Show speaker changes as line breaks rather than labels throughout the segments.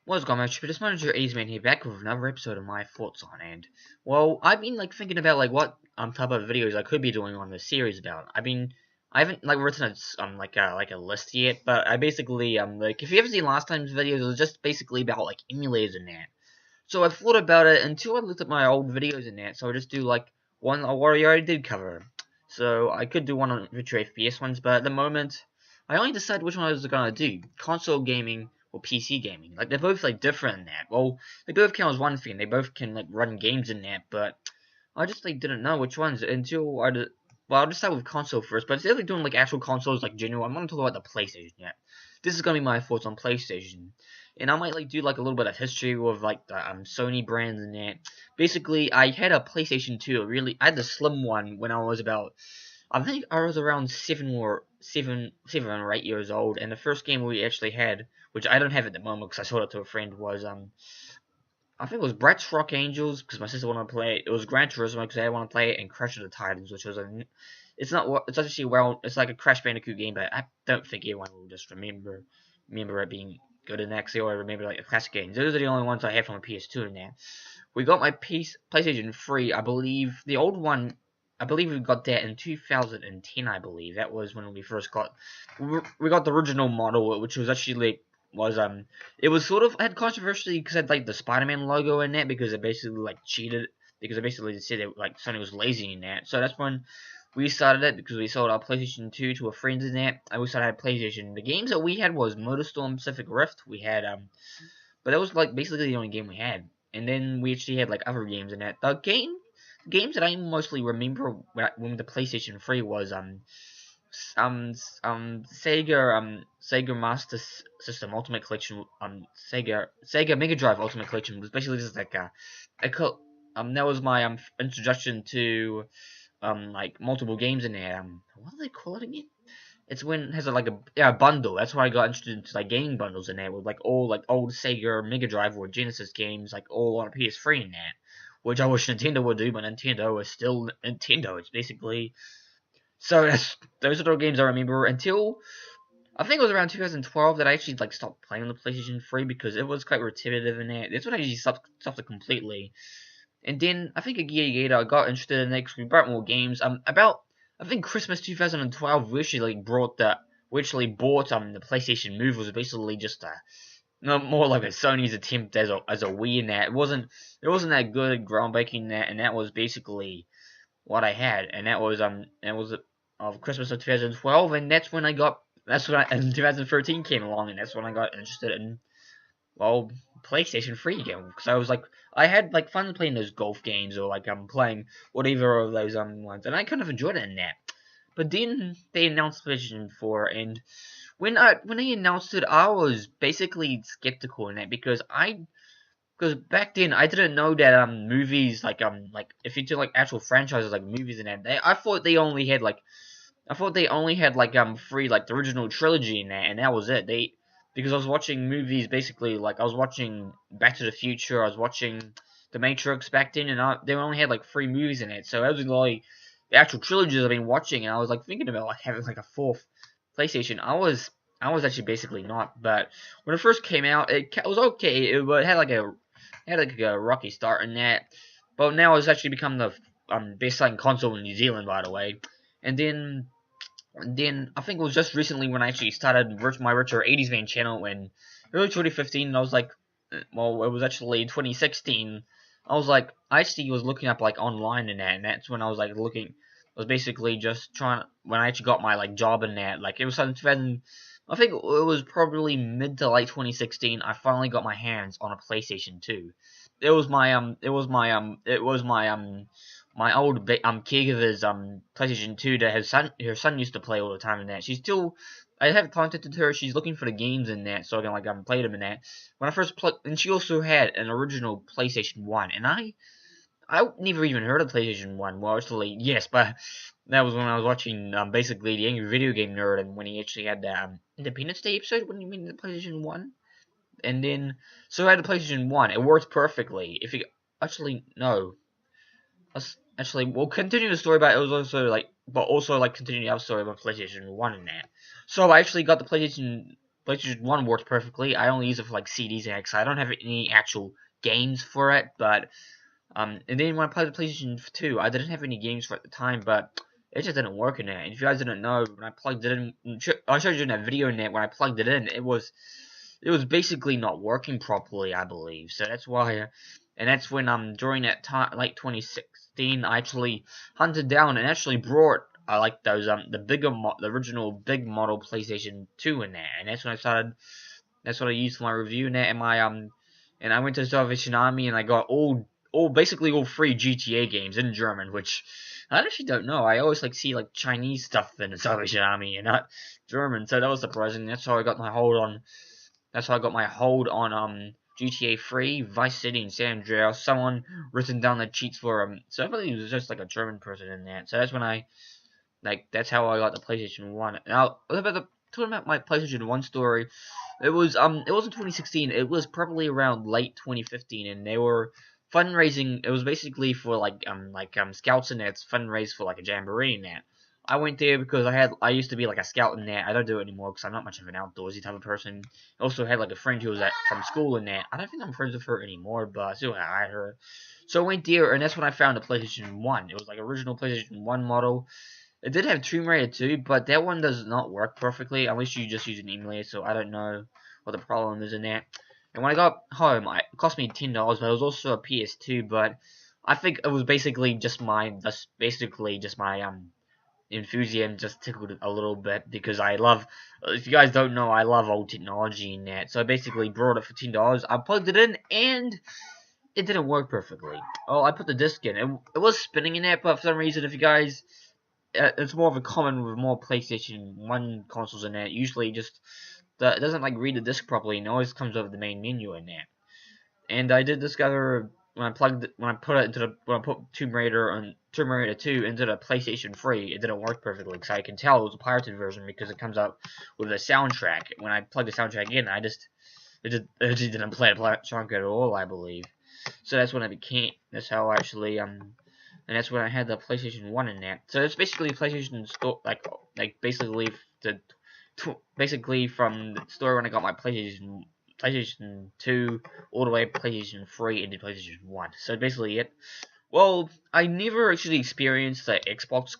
What's going on, this manager Ace-Man here, back with another episode of my thoughts on, and well, I've been thinking about what type of videos I could be doing on this series about. I haven't written a list yet, but I basically if you ever seen last time's videos, it was just basically about emulators and that. So I thought about it until I looked at my old videos and that. So I just do one I already did cover. So I could do one on Retro FPS ones, but at the moment I only decided which one I was gonna do: console gaming or PC gaming. They're both different in that. Well, they both count as one thing. They both can run games in that, but I just didn't know which ones until I did. Well, I'll just start with console first, but instead of doing actual consoles general, I'm gonna talk about the PlayStation. Yeah, this is gonna be my thoughts on PlayStation, and I might do a little bit of history with the Sony brands and that. Basically, I had a PlayStation 2. I had the slim one when I was about, I think I was around 7 or 8 years old, and the first game we actually had, which I don't have at the moment because I sold it to a friend, was I think it was Brett's Rock Angels because my sister wanted to play it. It was Gran Turismo because I wanted to play it, and Crash of the Titans, which was it's actually it's like a Crash Bandicoot game, but I don't think anyone will just remember it being good in that, because they already remember the classic games. Those are the only ones I have from a PS2 in there. We got my PlayStation 3, I believe. The old one, I believe we got that in 2010, I believe. That was when we first got... We got the original model, which was actually, it was sort of... had controversy because it had, the Spider-Man logo in that, because it basically, cheated. Because it basically said that, Sony was lazy in that. So that's when we started it, because we sold our PlayStation 2 to a friend in that, and we started a PlayStation. The games that we had was MotorStorm Pacific Rift. We had, but that was, basically the only game we had. And then we actually had, other games in that. The games that I mostly remember when the PlayStation 3 was Sega Master System Ultimate Collection, Sega Mega Drive Ultimate Collection was basically just that was my introduction to multiple games in there. What do they call it again? It's when it has a bundle. That's why I got interested into gaming bundles in there with all old Sega Mega Drive or Genesis games all on a PS3 in that. Which I wish Nintendo would do, but Nintendo is still Nintendo. It's basically... So those are the games I remember until... I think it was around 2012 that I actually stopped playing on the PlayStation 3 because it was quite repetitive in that. That's when I actually stopped it completely. And then, I think a year later, I got interested in it because we brought more games. I think Christmas 2012, we actually bought the PlayStation Move. Was basically just more like a Sony's attempt as a Wii in that. It wasn't that good, groundbreaking that, and that was basically what I had, and that was of Christmas of 2012, and that's when and 2013 came along, and that's when I got interested in PlayStation 3 again, because I was I had fun playing those golf games, or playing whatever of those ones, and I kind of enjoyed it in that. But then they announced PlayStation 4, and when they announced it, I was basically skeptical in that because back then I didn't know that movies if you do actual franchises movies and that, I thought they only had free the original trilogy in that, and that was it. Because I was watching movies basically I was watching Back to the Future, I was watching The Matrix back then, and they only had 3 movies in it, so that was the actual trilogies I've been watching, and I was thinking about having a 4th PlayStation. I was actually basically not, but when it first came out, it was okay. It had a rocky start in that, but now it's actually become the best-selling console in New Zealand, by the way. And then I think it was just recently when I actually started my Retro 80s Man channel in early 2015, and I was it was actually 2016. I actually was looking up online in that, and that's when I was looking. I was basically just trying, when I actually got my job in that, it was something. I think it was probably mid to late 2016. I finally got my hands on a PlayStation 2. It was my my old caregiver's PlayStation 2 that her son used to play all the time in that. I have contacted her. She's looking for the games in that, so I can play them in that. When I first played, and she also had an original PlayStation 1, and I never even heard of PlayStation 1. Well, actually, yes, but that was when I was watching basically the Angry Video Game Nerd, and when he actually had the Independence Day episode when he made the PlayStation 1. And then, so I had the PlayStation 1. It worked perfectly. If you actually no, actually, we'll continue the story, but it was also continue the other story about PlayStation 1 in that. So I actually got the PlayStation PlayStation 1 worked perfectly. I only use it for like CDs and X. I don't have any actual games for it, but and then when I played the PlayStation 2, I didn't have any games for it at the time, but it just didn't work in there. And if you guys didn't know, when I plugged it in, I showed you in that video in there, when I plugged it in, it was basically not working properly, I believe. So that's why, and that's when during that time, like 2016, I actually hunted down and actually brought like those the original big model PlayStation 2 in there, and that's when I started. That's what I used for my review in there, and my and I went to the Salvation Army and I got basically all free GTA games in German, which I actually don't know. I always like see like Chinese stuff in the Salvation Army and not German, so that was surprising. That's how I got my hold on. That's how I got my hold on GTA 3, Vice City, and San Andreas. Someone written down the cheats for so I believe it was just like a German person in that. So that's when that's how I got the PlayStation 1. Now talking about my PlayStation 1 story. It wasn't 2016. It was probably around late 2015, and they were fundraising. It was basically for scouts and that's fundraise for like a jamboree and that. I went there because I used to be like a scout in that. I don't do it anymore because I'm not much of an outdoorsy type of person. I also had like a friend who was from school in that. I don't think I'm friends with her anymore, but I still had her. So I went there, and that's when I found the PlayStation 1. It was like original PlayStation 1 model. It did have Tomb Raider 2, but that one does not work perfectly unless you just use an emulator, so I don't know what the problem is in that. And when I got home, it cost me $10, but it was also a PS2, but I think it was basically just my enthusiasm just tickled a little bit because I love, if you guys don't know, I love old technology in that. So I basically brought it for $10. I plugged it in and it didn't work perfectly. Oh, I put the disc in. It was spinning in that, but for some reason, if you guys it's more of a common with more PlayStation 1 consoles in that. Usually just it doesn't like read the disc properly and it always comes over the main menu in there. And I did discover when I put Tomb Raider 2 into the PlayStation 3, it didn't work perfectly because I can tell it was a pirated version because it comes out with a soundtrack. When I plugged the soundtrack in, it just didn't play the soundtrack at all, I believe. So that's when that's how I actually and that's when I had the PlayStation 1 in there. So it's basically PlayStation store, basically from the store when I got my PlayStation 2 all the way to PlayStation 3 into PlayStation 1. So basically it. Well, I never actually experienced the Xbox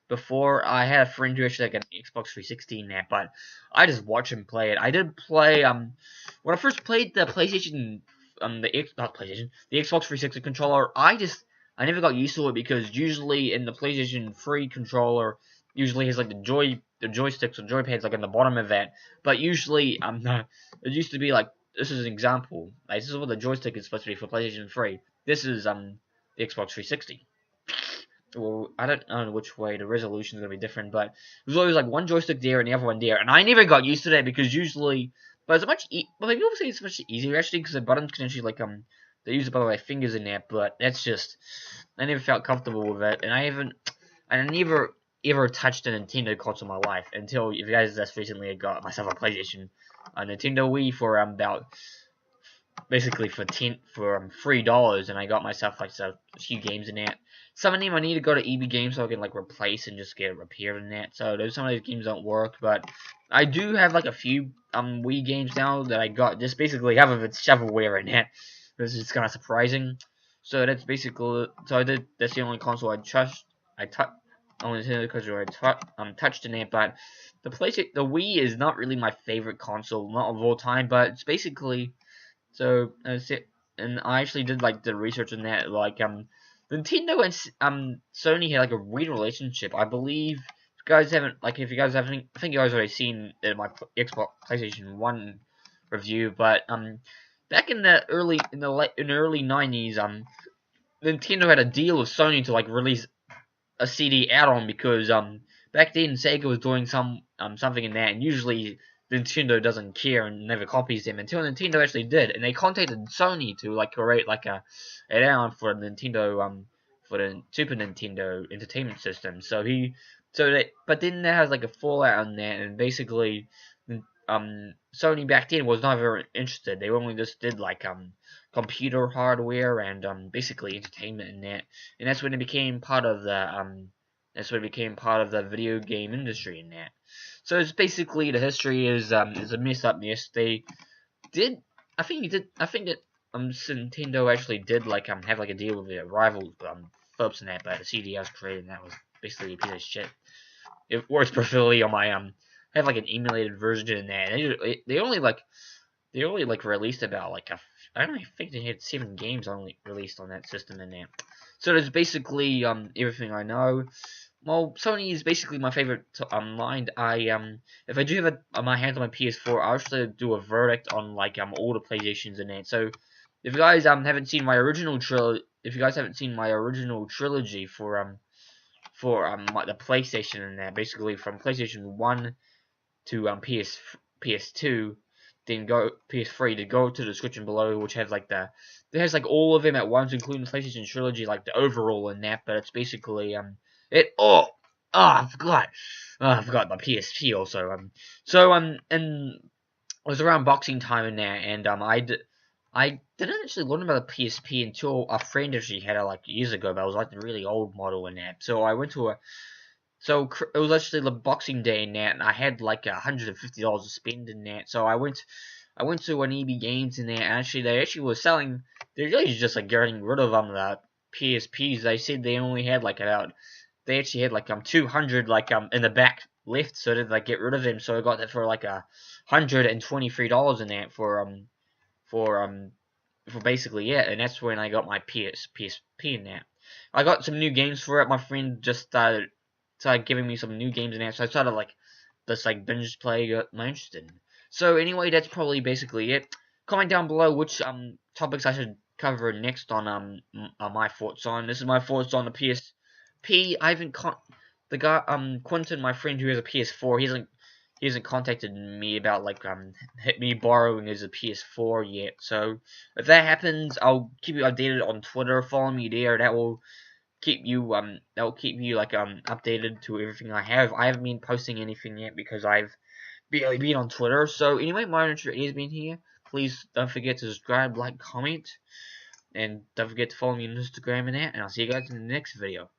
before. I had a friend who actually got an Xbox 360 in that, but I just watched him play it. I did play when I first played the PlayStation the Xbox 360 controller. I never got used to it because usually in the PlayStation 3 controller usually has like the joysticks or joypads like on the bottom of that. But usually it used to be like, this is an example. Like, this is what the joystick is supposed to be for PlayStation 3. This is the Xbox 360. Well, I don't know which way the resolution is gonna be different, but there's always like one joystick there and the other one there, and I never got used to that because usually, but it's people say it's much easier actually because the buttons can actually they use it by my fingers in there, but that's just I never felt comfortable with it, and I never ever touched a Nintendo console in my life until, if you guys just recently, I got myself a PlayStation, a Nintendo Wii for about basically for $3, and I got myself like a few games in that. Some of them I need to go to EB Games so I can like replace and just get it repaired in that. So some of those games don't work, but I do have like a few Wii games now that I got just basically half of it's shovelware in that. This is kind of surprising. So that's basically that's the only console I touched. Only Nintendo console I touched in it, but the Wii is not really my favorite console, not of all time, but it's basically. So that's it, and I actually did like the research on that. Like Nintendo and Sony had like a weird relationship. I believe if you guys haven't I think you guys already seen my Xbox PlayStation 1 review. But back in the early 90s, Nintendo had a deal with Sony to like release a CD add-on because back then Sega was doing something in that, and usually Nintendo doesn't care and never copies them until Nintendo actually did, and they contacted Sony to like create like an add-on for Nintendo for the Super Nintendo Entertainment System. But then there has like a fallout on that, and basically Sony back then was not very interested. They only just did like computer hardware and basically entertainment in that, and that's when it became part of the video game industry in that. So it's basically the history is a mess up mess. They did I think that Nintendo actually did like have like a deal with their rivals Philips and that, but the CD I was creating that was basically a piece of shit. It works perfectly on my I have like an emulated version in there. And they only like released about like I don't think they had 7 games only released on that system in there. So that's basically everything I know. Well, Sony is basically my favorite line. If I do have my hands on my PS4, I'll actually do a verdict on like all the PlayStations in it. So if you guys haven't seen my original if you guys haven't seen my original trilogy for like the PlayStation in there, basically from PlayStation 1 to PS2, then go PS3 to go to the description below, which has like it has like all of them at once, including the PlayStation trilogy, like the overall in that. But it's basically I forgot my PSP also and it was around boxing time in there, and I didn't actually learn about the PSP until a friend actually had it like years ago, but it was like the really old model in that. So I went to it was actually the Boxing Day in that, and I had like $150 to spend in that. So I went to an EB Games in there, and actually they actually were selling. They're really just like getting rid of the PSPs. They said they only had like they actually had like 200 like in the back left, so they like get rid of them. So I got that for like $123 in that for basically it, and that's when I got my PSP in that. I got some new games for it. My friend just started giving me some new games in that, so I started like this like binge play got my interest in. So anyway, that's probably basically it. Comment down below which topics I should cover next on my thoughts on. This is my thoughts on the PSP. I haven't the guy Quentin, my friend who has a PS4, he hasn't contacted me about like me borrowing his PS4 yet. So if that happens, I'll keep you updated on Twitter. Follow me there. That will keep you like updated to everything I have. I haven't been posting anything yet because I've barely been on Twitter. So anyway, my interest has been here. Please don't forget to subscribe, like, comment, and don't forget to follow me on Instagram and that. And I'll see you guys in the next video.